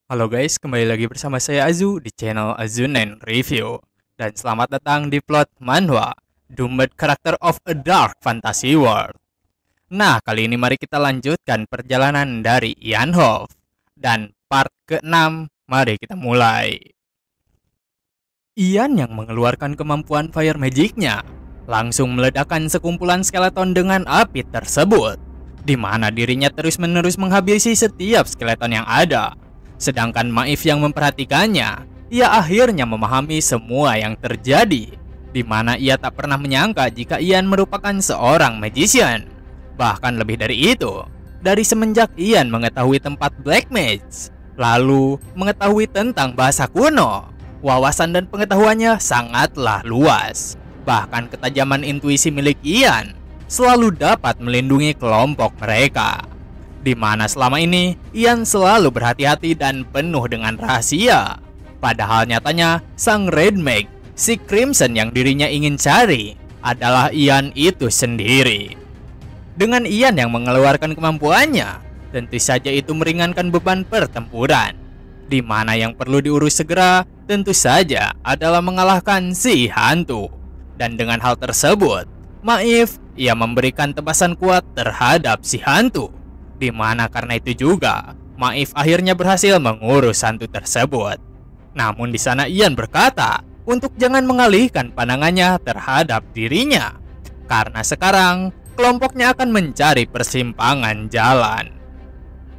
Halo guys, kembali lagi bersama saya Azu di channel Azunen Review. Dan selamat datang di plot manhwa Doomed Character of a Dark Fantasy World. Nah, kali ini mari kita lanjutkan perjalanan dari Ian Hof. Dan part ke-6, mari kita mulai. Ian yang mengeluarkan kemampuan fire magicnya langsung meledakkan sekumpulan skeleton dengan api tersebut, di mana dirinya terus-menerus menghabisi setiap skeleton yang ada. Sedangkan Maif yang memperhatikannya, ia akhirnya memahami semua yang terjadi, di mana ia tak pernah menyangka jika Ian merupakan seorang magician. Bahkan lebih dari itu, dari semenjak Ian mengetahui tempat Black Mage, lalu mengetahui tentang bahasa kuno, wawasan dan pengetahuannya sangatlah luas. Bahkan ketajaman intuisi milik Ian selalu dapat melindungi kelompok mereka, di mana selama ini Ian selalu berhati-hati dan penuh dengan rahasia. Padahal nyatanya sang Red Mage, si Crimson yang dirinya ingin cari, adalah Ian itu sendiri. Dengan Ian yang mengeluarkan kemampuannya, tentu saja itu meringankan beban pertempuran, di mana yang perlu diurus segera tentu saja adalah mengalahkan si hantu. Dan dengan hal tersebut, Maif ia memberikan tebasan kuat terhadap si hantu, di mana karena itu juga Maif akhirnya berhasil mengurus hantu tersebut. Namun di sana Ian berkata untuk jangan mengalihkan pandangannya terhadap dirinya, karena sekarang kelompoknya akan mencari persimpangan jalan.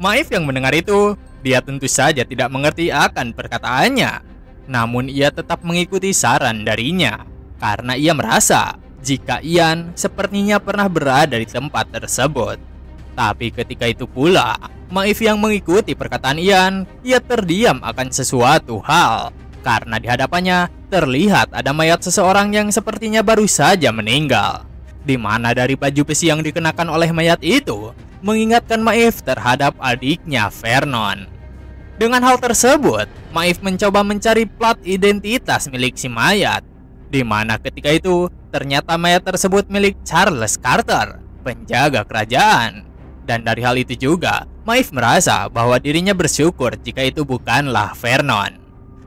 Maif yang mendengar itu, dia tentu saja tidak mengerti akan perkataannya. Namun ia tetap mengikuti saran darinya, karena ia merasa jika Ian sepertinya pernah berada di tempat tersebut. Tapi ketika itu pula, Maif yang mengikuti perkataan Ian, ia terdiam akan sesuatu hal, karena di hadapannya terlihat ada mayat seseorang yang sepertinya baru saja meninggal, di mana dari baju besi yang dikenakan oleh mayat itu mengingatkan Maif terhadap adiknya Vernon. Dengan hal tersebut, Maif mencoba mencari plat identitas milik si mayat, di mana ketika itu ternyata mayat tersebut milik Charles Carter, penjaga kerajaan. Dan dari hal itu juga, Maif merasa bahwa dirinya bersyukur jika itu bukanlah Vernon.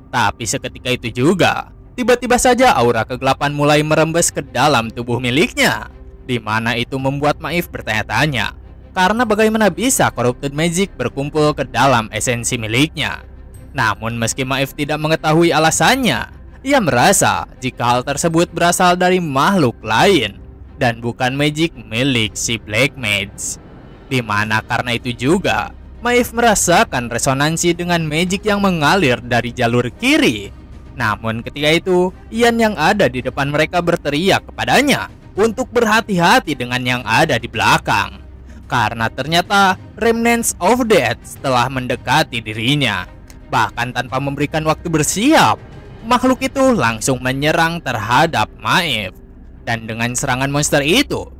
Tapi seketika itu juga, tiba-tiba saja aura kegelapan mulai merembes ke dalam tubuh miliknya, di mana itu membuat Maif bertanya-tanya, karena bagaimana bisa corrupted magic berkumpul ke dalam esensi miliknya. Namun meski Maif tidak mengetahui alasannya, ia merasa jika hal tersebut berasal dari makhluk lain dan bukan magic milik si Black Mage. Di mana karena itu juga, Maif merasakan resonansi dengan magic yang mengalir dari jalur kiri. Namun ketika itu, Ian yang ada di depan mereka berteriak kepadanya untuk berhati-hati dengan yang ada di belakang, karena ternyata Remnants of Death telah mendekati dirinya. Bahkan tanpa memberikan waktu bersiap, makhluk itu langsung menyerang terhadap Maif. Dan dengan serangan monster itu,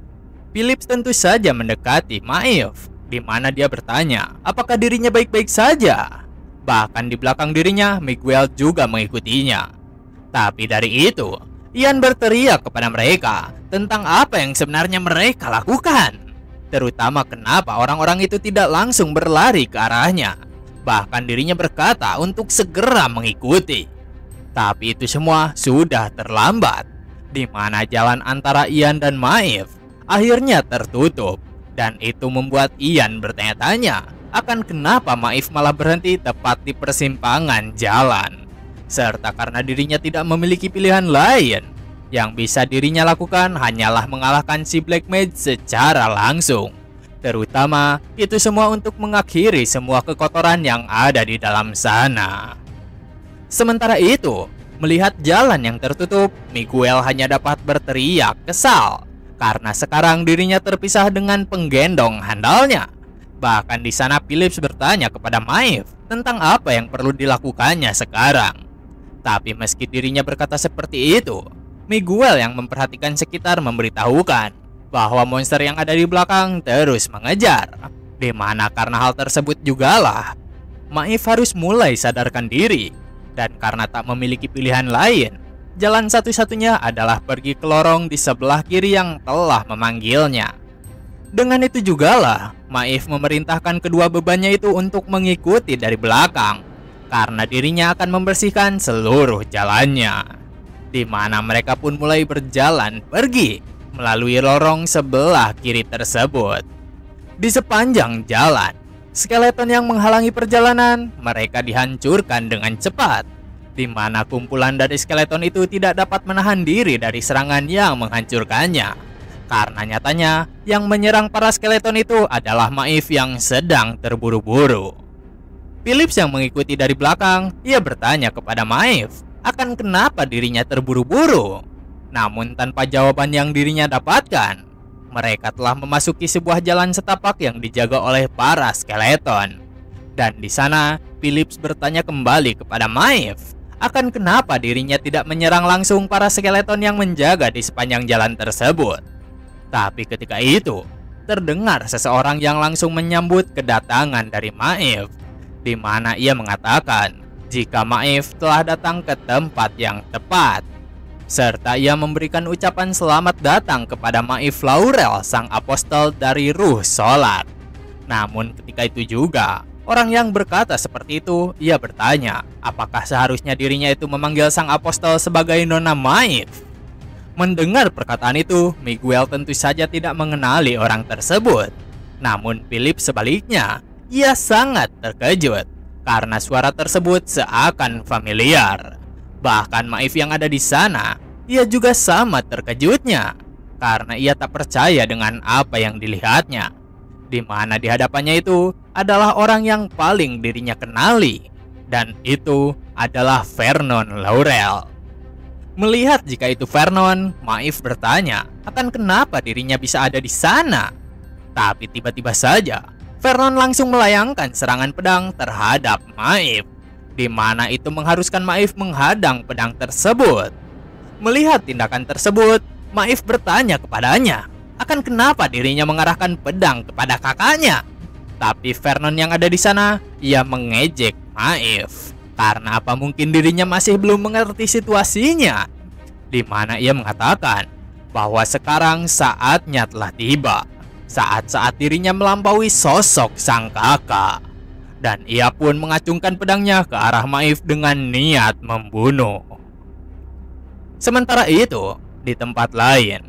Philips tentu saja mendekati Maif, di mana dia bertanya apakah dirinya baik-baik saja. Bahkan di belakang dirinya, Miguel juga mengikutinya. Tapi dari itu, Ian berteriak kepada mereka tentang apa yang sebenarnya mereka lakukan, terutama kenapa orang-orang itu tidak langsung berlari ke arahnya. Bahkan dirinya berkata untuk segera mengikuti. Tapi itu semua sudah terlambat, di mana jalan antara Ian dan Maif akhirnya tertutup. Dan itu membuat Ian bertanya-tanya akan kenapa Maif malah berhenti tepat di persimpangan jalan, serta karena dirinya tidak memiliki pilihan lain. Yang bisa dirinya lakukan hanyalah mengalahkan si Black Mage secara langsung. Terutama itu semua untuk mengakhiri semua kekotoran yang ada di dalam sana. Sementara itu, melihat jalan yang tertutup, Miguel hanya dapat berteriak kesal karena sekarang dirinya terpisah dengan penggendong handalnya. Bahkan di sana Philips bertanya kepada Maif tentang apa yang perlu dilakukannya sekarang. Tapi meski dirinya berkata seperti itu, Miguel yang memperhatikan sekitar memberitahukan bahwa monster yang ada di belakang terus mengejar. Di mana karena hal tersebut jugalah Maif harus mulai sadarkan diri. Dan karena tak memiliki pilihan lain, jalan satu-satunya adalah pergi ke lorong di sebelah kiri yang telah memanggilnya. Dengan itu jugalah Maif memerintahkan kedua bebannya itu untuk mengikuti dari belakang, karena dirinya akan membersihkan seluruh jalannya. Di mana mereka pun mulai berjalan pergi melalui lorong sebelah kiri tersebut. Di sepanjang jalan, skeleton yang menghalangi perjalanan mereka dihancurkan dengan cepat, di mana kumpulan dari skeleton itu tidak dapat menahan diri dari serangan yang menghancurkannya. Karena nyatanya yang menyerang para skeleton itu adalah Maeve yang sedang terburu-buru. Philips yang mengikuti dari belakang, ia bertanya kepada Maeve akan kenapa dirinya terburu-buru. Namun tanpa jawaban yang dirinya dapatkan, mereka telah memasuki sebuah jalan setapak yang dijaga oleh para skeleton. Dan di sana, Philips bertanya kembali kepada Maeve akan kenapa dirinya tidak menyerang langsung para skeleton yang menjaga di sepanjang jalan tersebut. Tapi ketika itu, terdengar seseorang yang langsung menyambut kedatangan dari Maeve, di mana ia mengatakan jika Maeve telah datang ke tempat yang tepat, serta ia memberikan ucapan selamat datang kepada Maeve Laurel, sang apostol dari Ruh Solar. Namun ketika itu juga, orang yang berkata seperti itu, ia bertanya apakah seharusnya dirinya itu memanggil sang apostol sebagai Nona Maeve. Mendengar perkataan itu, Miguel tentu saja tidak mengenali orang tersebut. Namun Philip sebaliknya, ia sangat terkejut karena suara tersebut seakan familiar. Bahkan Maeve yang ada di sana, ia juga sama terkejutnya karena ia tak percaya dengan apa yang dilihatnya, di mana di hadapannya itu adalah orang yang paling dirinya kenali, dan itu adalah Vernon Laurel. Melihat jika itu Vernon, Maeve bertanya akan kenapa dirinya bisa ada di sana. Tapi tiba-tiba saja Vernon langsung melayangkan serangan pedang terhadap Maeve, di mana itu mengharuskan Maeve menghadang pedang tersebut. Melihat tindakan tersebut, Maeve bertanya kepadanya akan kenapa dirinya mengarahkan pedang kepada kakaknya. Tapi Vernon yang ada di sana, ia mengejek Maeve karena apa mungkin dirinya masih belum mengerti situasinya, di mana ia mengatakan bahwa sekarang saatnya telah tiba, saat-saat dirinya melampaui sosok sang kakak. Dan ia pun mengacungkan pedangnya ke arah Maeve dengan niat membunuh. Sementara itu, di tempat lain,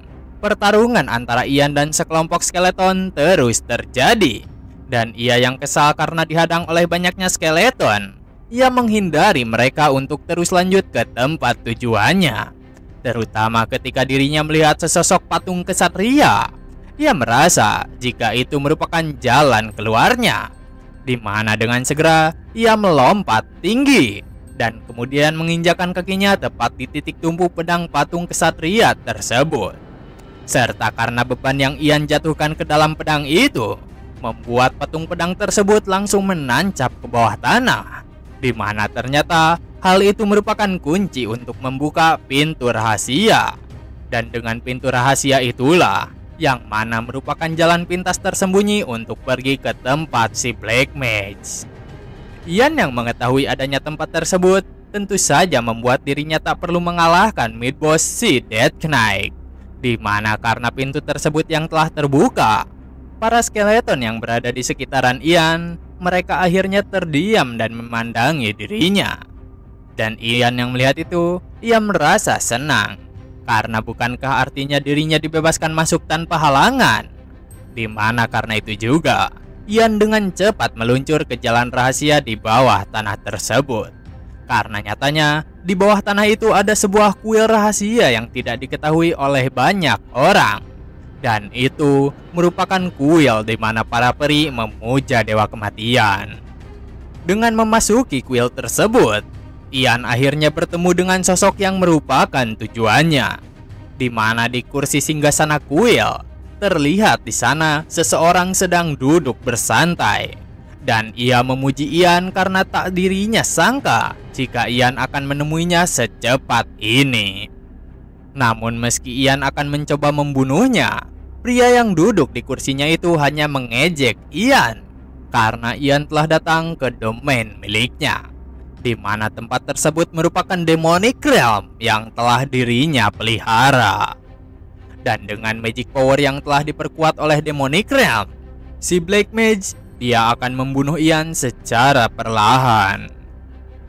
pertarungan antara Ian dan sekelompok skeleton terus terjadi. Dan ia yang kesal karena dihadang oleh banyaknya skeleton, ia menghindari mereka untuk terus lanjut ke tempat tujuannya. Terutama ketika dirinya melihat sesosok patung kesatria, ia merasa jika itu merupakan jalan keluarnya, di mana dengan segera ia melompat tinggi dan kemudian menginjakkan kakinya tepat di titik tumpu pedang patung kesatria tersebut. Serta karena beban yang Ian jatuhkan ke dalam pedang itu, membuat patung pedang tersebut langsung menancap ke bawah tanah, di mana ternyata hal itu merupakan kunci untuk membuka pintu rahasia. Dan dengan pintu rahasia itulah yang mana merupakan jalan pintas tersembunyi untuk pergi ke tempat si Black Mage. Ian yang mengetahui adanya tempat tersebut tentu saja membuat dirinya tak perlu mengalahkan mid boss si Death Knight, di mana karena pintu tersebut yang telah terbuka, para skeleton yang berada di sekitaran Ian, mereka akhirnya terdiam dan memandangi dirinya. Dan Ian yang melihat itu, ia merasa senang, karena bukankah artinya dirinya dibebaskan masuk tanpa halangan? Di mana karena itu juga, Ian dengan cepat meluncur ke jalan rahasia di bawah tanah tersebut. Karena nyatanya, di bawah tanah itu ada sebuah kuil rahasia yang tidak diketahui oleh banyak orang. Dan itu merupakan kuil di mana para peri memuja dewa kematian. Dengan memasuki kuil tersebut, Ian akhirnya bertemu dengan sosok yang merupakan tujuannya, di mana di kursi singgasana kuil terlihat di sana seseorang sedang duduk bersantai, dan ia memuji Ian karena tak dirinya sangka jika Ian akan menemuinya secepat ini. Namun meski Ian akan mencoba membunuhnya, pria yang duduk di kursinya itu hanya mengejek Ian karena Ian telah datang ke domain miliknya, di mana tempat tersebut merupakan demonic realm yang telah dirinya pelihara. Dan dengan magic power yang telah diperkuat oleh demonic realm, si Black Mage dia akan membunuh Ian secara perlahan.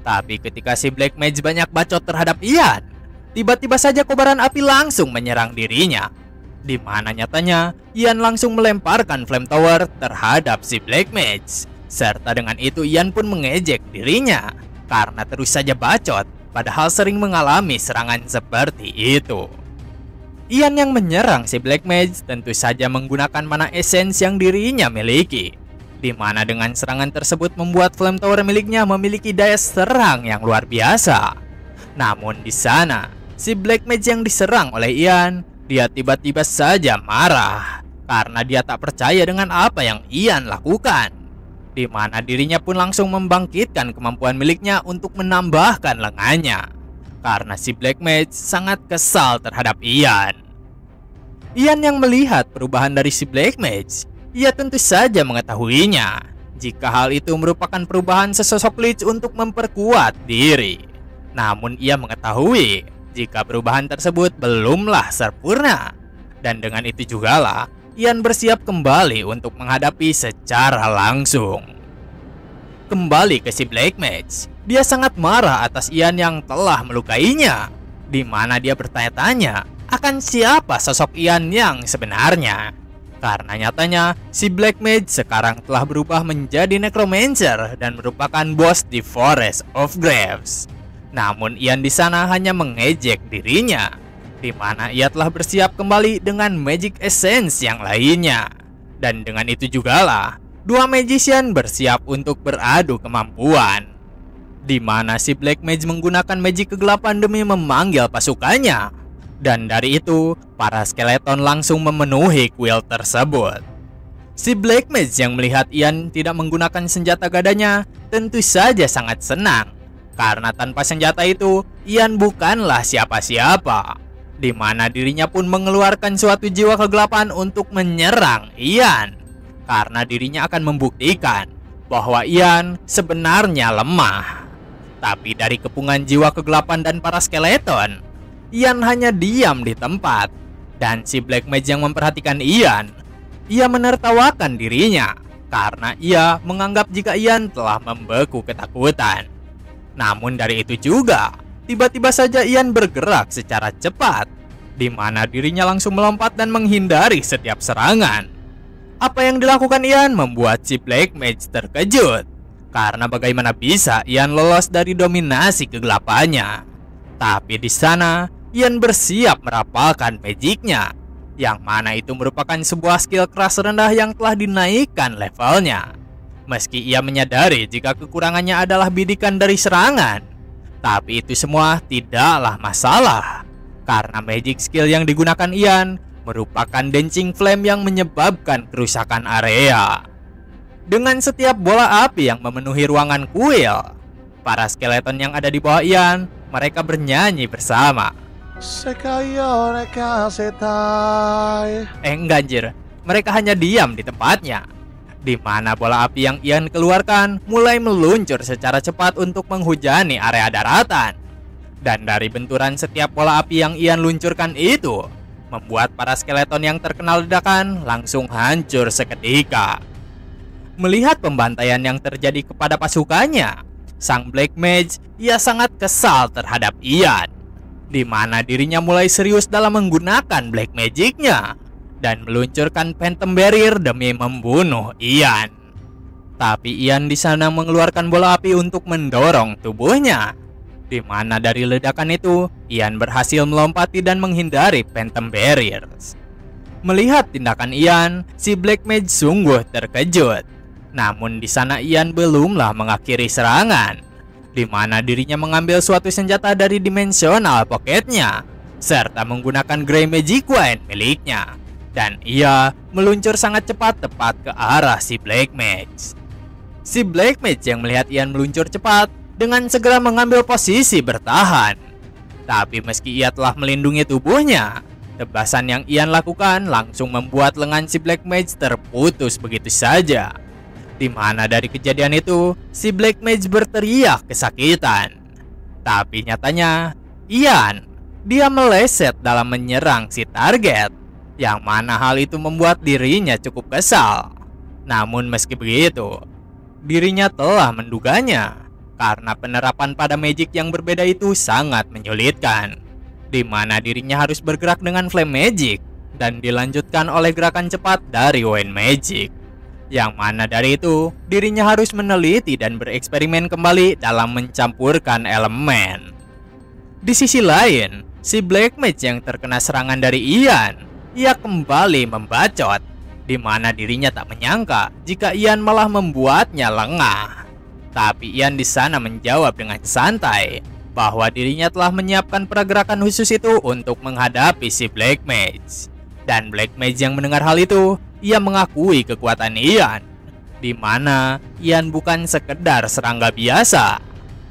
Tapi ketika si Black Mage banyak bacot terhadap Ian, tiba-tiba saja kobaran api langsung menyerang dirinya. Di mana nyatanya Ian langsung melemparkan flamethrower terhadap si Black Mage. Serta dengan itu Ian pun mengejek dirinya karena terus saja bacot, padahal sering mengalami serangan seperti itu. Ian yang menyerang si Black Mage tentu saja menggunakan mana essence yang dirinya miliki, di mana dengan serangan tersebut membuat flamethrower miliknya memiliki daya serang yang luar biasa. Namun di sana, si Black Mage yang diserang oleh Ian, dia tiba-tiba saja marah karena dia tak percaya dengan apa yang Ian lakukan, di mana dirinya pun langsung membangkitkan kemampuan miliknya untuk menambahkan lengannya. Karena si Black Mage sangat kesal terhadap Ian. Ian yang melihat perubahan dari si Black Mage, ia tentu saja mengetahuinya jika hal itu merupakan perubahan sesosok Lich untuk memperkuat diri. Namun ia mengetahui jika perubahan tersebut belumlah sempurna. Dan dengan itu jugalah Ian bersiap kembali untuk menghadapi secara langsung. Kembali ke si Black Mage, dia sangat marah atas Ian yang telah melukainya, di mana dia bertanya-tanya akan siapa sosok Ian yang sebenarnya. Karena nyatanya si Black Mage sekarang telah berubah menjadi Necromancer dan merupakan bos di Forest of Graves. Namun Ian di sana hanya mengejek dirinya, di mana ia telah bersiap kembali dengan Magic Essence yang lainnya. Dan dengan itu jugalah dua Magician bersiap untuk beradu kemampuan, di mana si Black Mage menggunakan magic kegelapan demi memanggil pasukannya. Dan dari itu, para skeleton langsung memenuhi kuil tersebut. Si Black Mage yang melihat Ian tidak menggunakan senjata gadanya tentu saja sangat senang, karena tanpa senjata itu Ian bukanlah siapa-siapa, di mana dirinya pun mengeluarkan suatu jiwa kegelapan untuk menyerang Ian, karena dirinya akan membuktikan bahwa Ian sebenarnya lemah. Tapi dari kepungan jiwa kegelapan dan para skeleton, Ian hanya diam di tempat. Dan si Black Mage yang memperhatikan Ian, ia menertawakan dirinya karena ia menganggap jika Ian telah membeku ketakutan. Namun dari itu juga, tiba-tiba saja Ian bergerak secara cepat, di mana dirinya langsung melompat dan menghindari setiap serangan. Apa yang dilakukan Ian membuat si Black Mage terkejut, karena bagaimana bisa Ian lolos dari dominasi kegelapannya. Tapi di sana Ian bersiap merapalkan magicnya, yang mana itu merupakan sebuah skill keras rendah yang telah dinaikkan levelnya. Meski ia menyadari jika kekurangannya adalah bidikan dari serangan, tapi itu semua tidaklah masalah, karena magic skill yang digunakan Ian merupakan Dancing Flame yang menyebabkan kerusakan area. Dengan setiap bola api yang memenuhi ruangan kuil, para skeleton yang ada di bawah Ian, mereka bernyanyi bersama. Enggak anjir, mereka hanya diam di tempatnya, di mana bola api yang Ian keluarkan mulai meluncur secara cepat untuk menghujani area daratan. Dan dari benturan setiap bola api yang Ian luncurkan itu, membuat para skeleton yang terkena ledakan langsung hancur seketika. Melihat pembantaian yang terjadi kepada pasukannya, sang Black Mage ia sangat kesal terhadap Ian, di mana dirinya mulai serius dalam menggunakan Black Magic-nya dan meluncurkan Phantom Barrier demi membunuh Ian. Tapi Ian di sana mengeluarkan bola api untuk mendorong tubuhnya, di mana dari ledakan itu Ian berhasil melompati dan menghindari Phantom Barriers. Melihat tindakan Ian, si Black Mage sungguh terkejut. Namun di sana Ian belumlah mengakhiri serangan, di mana dirinya mengambil suatu senjata dari dimensional pocketnya serta menggunakan Grey Magic Wand miliknya, dan ia meluncur sangat cepat tepat ke arah si Black Mage. Si Black Mage yang melihat Ian meluncur cepat dengan segera mengambil posisi bertahan. Tapi meski ia telah melindungi tubuhnya, tebasan yang Ian lakukan langsung membuat lengan si Black Mage terputus begitu saja. Di mana dari kejadian itu, si Black Mage berteriak kesakitan. Tapi nyatanya, Ian, dia meleset dalam menyerang si target, yang mana hal itu membuat dirinya cukup kesal. Namun meski begitu, dirinya telah menduganya, karena penerapan pada magic yang berbeda itu sangat menyulitkan, di mana dirinya harus bergerak dengan flame magic dan dilanjutkan oleh gerakan cepat dari wind magic. Yang mana dari itu, dirinya harus meneliti dan bereksperimen kembali dalam mencampurkan elemen. Di sisi lain, si Black Mage yang terkena serangan dari Ian, ia kembali membacot, di mana dirinya tak menyangka jika Ian malah membuatnya lengah. Tapi Ian di sana menjawab dengan santai bahwa dirinya telah menyiapkan pergerakan khusus itu untuk menghadapi si Black Mage. Dan Black Mage yang mendengar hal itu, ia mengakui kekuatan Ian, di mana Ian bukan sekedar serangga biasa.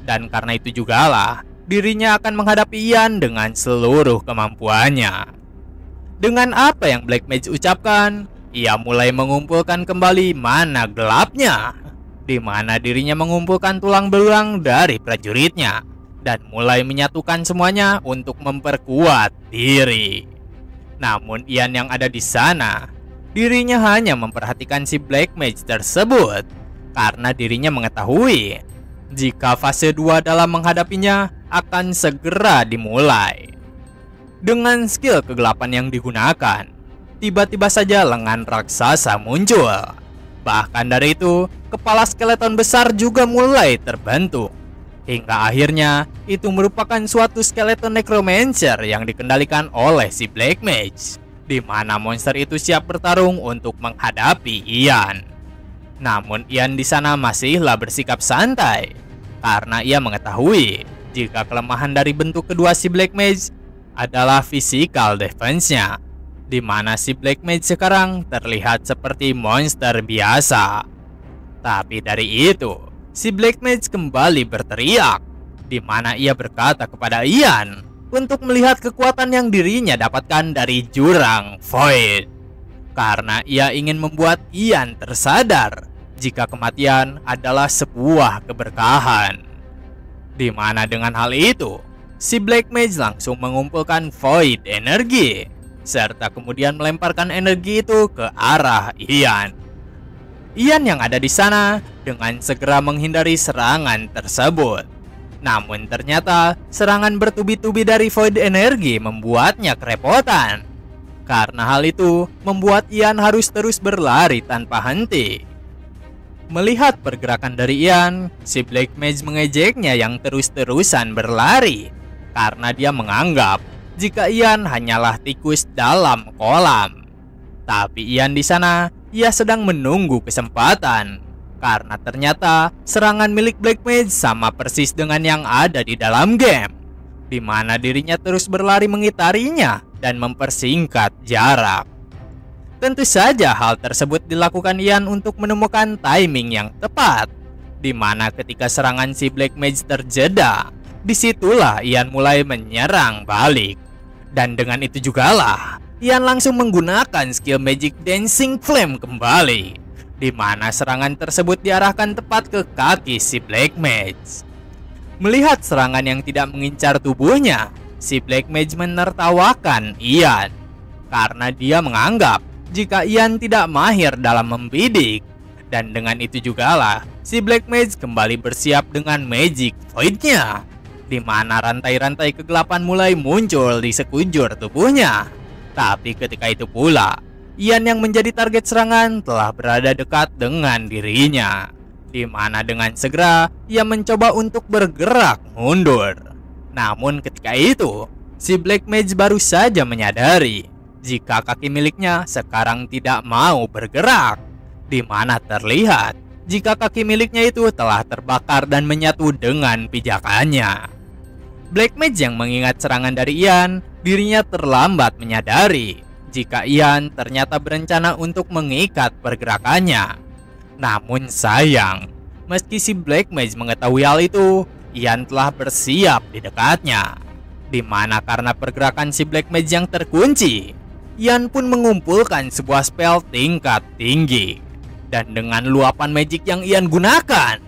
Dan karena itu jugalah dirinya akan menghadapi Ian dengan seluruh kemampuannya. Dengan apa yang Black Mage ucapkan, ia mulai mengumpulkan kembali mana gelapnya, di mana dirinya mengumpulkan tulang belulang dari prajuritnya dan mulai menyatukan semuanya untuk memperkuat diri. Namun Ian yang ada di sana, dirinya hanya memperhatikan si Black Mage tersebut karena dirinya mengetahui jika fase 2 dalam menghadapinya akan segera dimulai. Dengan skill kegelapan yang digunakan, tiba-tiba saja lengan raksasa muncul. Bahkan dari itu, kepala skeleton besar juga mulai terbentuk. Hingga akhirnya, itu merupakan suatu skeleton necromancer yang dikendalikan oleh si Black Mage, di mana monster itu siap bertarung untuk menghadapi Ian. Namun Ian di sana masihlah bersikap santai, karena ia mengetahui jika kelemahan dari bentuk kedua si Black Mage adalah physical defense-nya, di mana si Black Mage sekarang terlihat seperti monster biasa. Tapi dari itu, si Black Mage kembali berteriak, di mana ia berkata kepada Ian untuk melihat kekuatan yang dirinya dapatkan dari jurang Void, karena ia ingin membuat Ian tersadar jika kematian adalah sebuah keberkahan. Di mana dengan hal itu, si Black Mage langsung mengumpulkan Void energi, serta kemudian melemparkan energi itu ke arah Ian. Ian yang ada di sana dengan segera menghindari serangan tersebut. Namun ternyata serangan bertubi-tubi dari Void energi membuatnya kerepotan. Karena hal itu membuat Ian harus terus berlari tanpa henti. Melihat pergerakan dari Ian, si Black Mage mengejeknya yang terus-terusan berlari, karena dia menganggap jika Ian hanyalah tikus dalam kolam. Tapi Ian di sana, ia sedang menunggu kesempatan, karena ternyata serangan milik Black Mage sama persis dengan yang ada di dalam game, di mana dirinya terus berlari mengitarinya dan mempersingkat jarak. Tentu saja hal tersebut dilakukan Ian untuk menemukan timing yang tepat, di mana ketika serangan si Black Mage terjeda, disitulah Ian mulai menyerang balik. Dan dengan itu jugalah Ian langsung menggunakan skill Magic Dancing Flame kembali, di mana serangan tersebut diarahkan tepat ke kaki si Black Mage. Melihat serangan yang tidak mengincar tubuhnya, si Black Mage menertawakan Ian, karena dia menganggap jika Ian tidak mahir dalam membidik. Dan dengan itu jugalah si Black Mage kembali bersiap dengan Magic Void-nya, di mana rantai-rantai kegelapan mulai muncul di sekujur tubuhnya. Tapi ketika itu pula, Ian yang menjadi target serangan telah berada dekat dengan dirinya, di mana dengan segera ia mencoba untuk bergerak mundur. Namun ketika itu, si Black Mage baru saja menyadari jika kaki miliknya sekarang tidak mau bergerak, di mana terlihat jika kaki miliknya itu telah terbakar dan menyatu dengan pijakannya. Black Mage yang mengingat serangan dari Ian, dirinya terlambat menyadari jika Ian ternyata berencana untuk mengikat pergerakannya. Namun sayang, meski si Black Mage mengetahui hal itu, Ian telah bersiap di dekatnya, di mana karena pergerakan si Black Mage yang terkunci, Ian pun mengumpulkan sebuah spell tingkat tinggi. Dan dengan luapan magic yang Ian gunakan,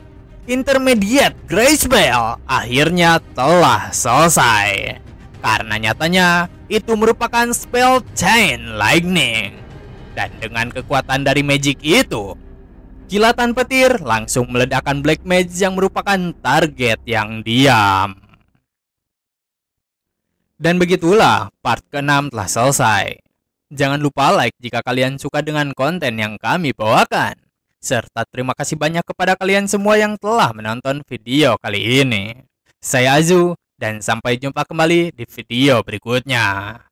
Intermediate Grace Spell akhirnya telah selesai, karena nyatanya itu merupakan spell Chain Lightning. Dan dengan kekuatan dari magic itu, Kilatan petir langsung meledakkan Black Mage yang merupakan target yang diam. Dan begitulah part ke-6 telah selesai. Jangan lupa like jika kalian suka dengan konten yang kami bawakan. Serta terima kasih banyak kepada kalian semua yang telah menonton video kali ini. Saya Azu, dan sampai jumpa kembali di video berikutnya.